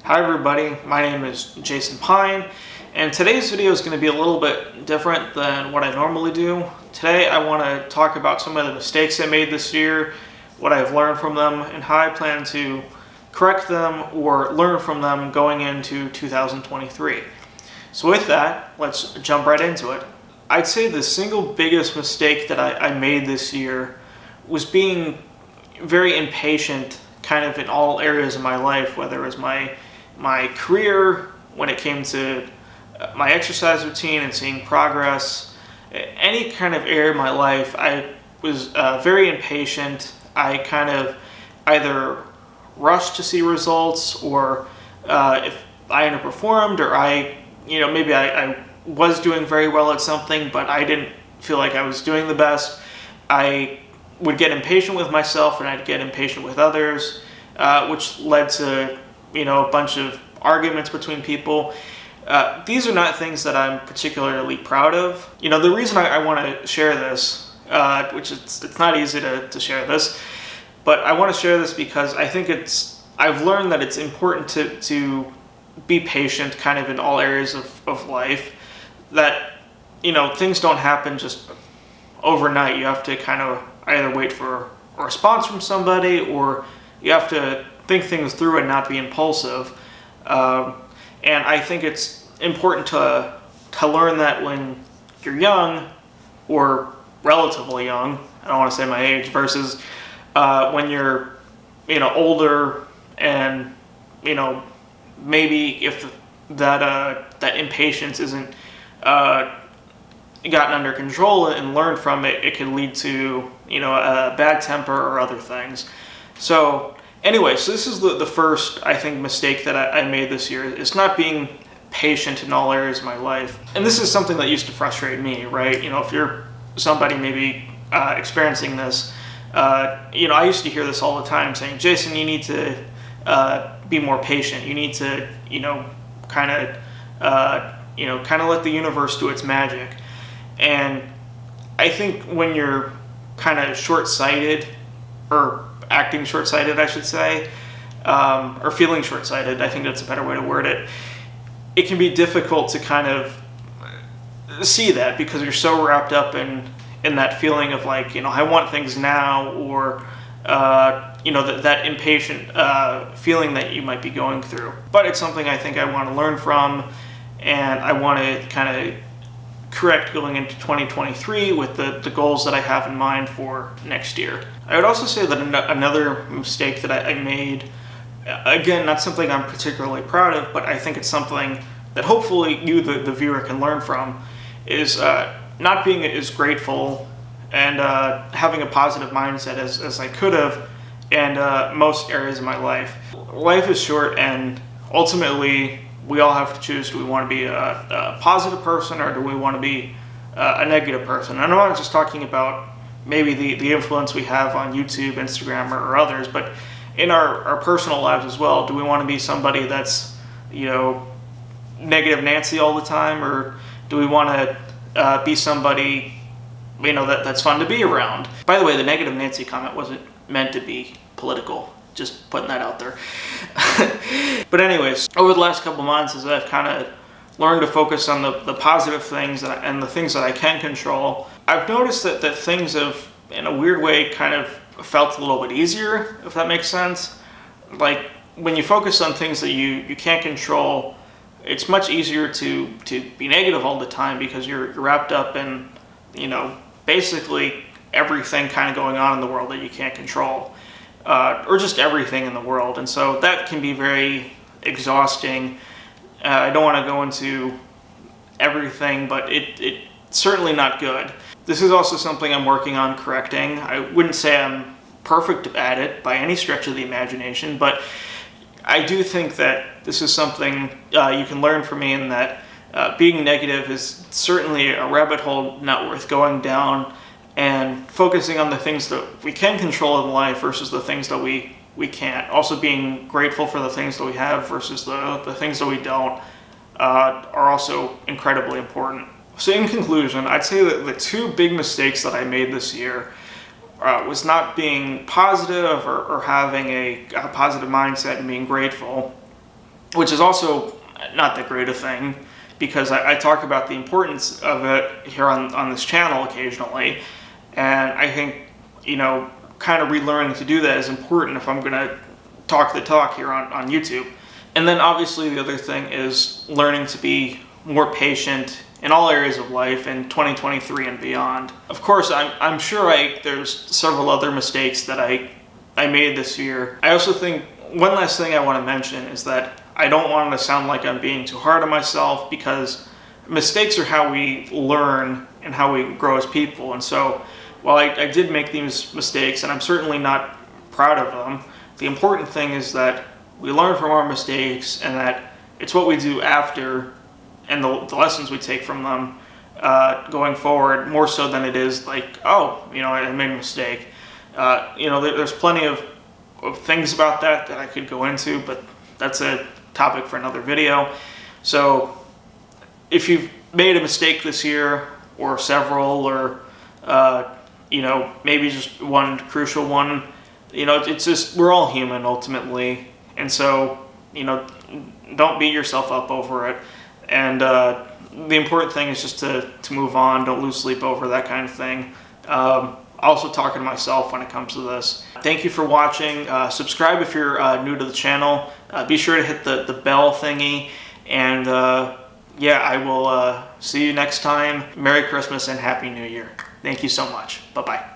Hi everybody, my name is Jason Pyne, and today's video is going to be a little bit different than what I normally do. Today I want to talk about some of the mistakes I made this year, what I've learned from them, and how I plan to correct them or learn from them going into 2023. So with that, let's jump right into it. I'd say the single biggest mistake that I made this year was being very impatient kind of in all areas of my life, whether it was my career, when it came to my exercise routine and seeing progress, any kind of area of my life, I was very impatient. I kind of either rushed to see results, or if I underperformed, or maybe I was doing very well at something, but I didn't feel like I was doing the best, I would get impatient with myself and I'd get impatient with others, which led to a bunch of arguments between people. These are not things that I'm particularly proud of. The reason I want to share this, which it's not easy to share this, but I want to share this because I think I've learned that it's important to be patient kind of in all areas of life, that things don't happen just overnight. You have to kind of either wait for a response from somebody, or you have to think things through and not be impulsive. And I think it's important to learn that when you're young, or relatively young, I don't want to say my age, versus when you're older, and maybe if that impatience isn't gotten under control and learned from it, it could lead to a bad temper or other things. So anyway, so this is the first, I think, mistake that I made this year. It's not being patient in all areas of my life. And this is something that used to frustrate me, right? If you're somebody maybe experiencing this, I used to hear this all the time, saying, Jason, you need to be more patient. You need to, kind of let the universe do its magic. And I think when you're kind of short-sighted, or acting short-sighted, I should say, or feeling short-sighted, I think that's a better way to word it, it can be difficult to kind of see that, because you're so wrapped up in that feeling of like, I want things now, or that impatient feeling that you might be going through. But it's something I think I want to learn from, and I want to kind of correct going into 2023 with the goals that I have in mind for next year. I would also say that another mistake that I made, again, not something I'm particularly proud of, but I think it's something that hopefully you, the viewer, can learn from, is not being as grateful and having a positive mindset as I could have in most areas of my life. Life is short, and ultimately we all have to choose: do we want to be a positive person, or do we want to be a negative person? And I'm not just talking about maybe the influence we have on YouTube, Instagram, or others, but in our personal lives as well. Do we want to be somebody that's negative Nancy all the time, or do we want to be somebody that's fun to be around? By the way, the negative Nancy comment wasn't meant to be political. Just putting that out there. But anyways, over the last couple months, as I've kind of learned to focus on the positive things and the things that I can control, I've noticed that things have, in a weird way, kind of felt a little bit easier, if that makes sense. Like, when you focus on things that you can't control, it's much easier to be negative all the time, because you're wrapped up in, basically everything kind of going on in the world that you can't control. Or just everything in the world. And so that can be very exhausting. I don't want to go into everything, but it's certainly not good. This is also something I'm working on correcting. I wouldn't say I'm perfect at it by any stretch of the imagination, but I do think that this is something you can learn from me, in that being negative is certainly a rabbit hole not worth going down, and focusing on the things that we can control in life versus the things that we can't. Also being grateful for the things that we have versus the things that we don't are also incredibly important. So in conclusion, I'd say that the two big mistakes that I made this year was not being positive or having a positive mindset and being grateful. which is also not that great a thing, because I talk about the importance of it here on this channel occasionally, and I think, you know, kind of relearning to do that is important if I'm going to talk the talk here on YouTube. And then obviously the other thing is learning to be more patient in all areas of life in 2023 and beyond. Of course, I'm sure there's several other mistakes that I made this year. I also think one last thing I want to mention is that I don't want to sound like I'm being too hard on myself, because mistakes are how we learn and how we grow as people. And so while I did make these mistakes, and I'm certainly not proud of them, the important thing is that we learn from our mistakes, and that it's what we do after and the lessons we take from them going forward, more so than it is like, oh, you know, I made a mistake. You know, there's plenty of things about that I could go into, but that's a topic for another video. So if you've made a mistake this year, or several, or you know, maybe just one crucial one, you know, it's just, we're all human ultimately, and so, you know, don't beat yourself up over it. And the important thing is just to move on. Don't lose sleep over that kind of thing. Also talking to myself when it comes to this. Thank you for watching. Subscribe if you're new to the channel. Be sure to hit the bell thingy. And yeah, I will see you next time. Merry Christmas and Happy New Year. Thank you so much. Bye-bye.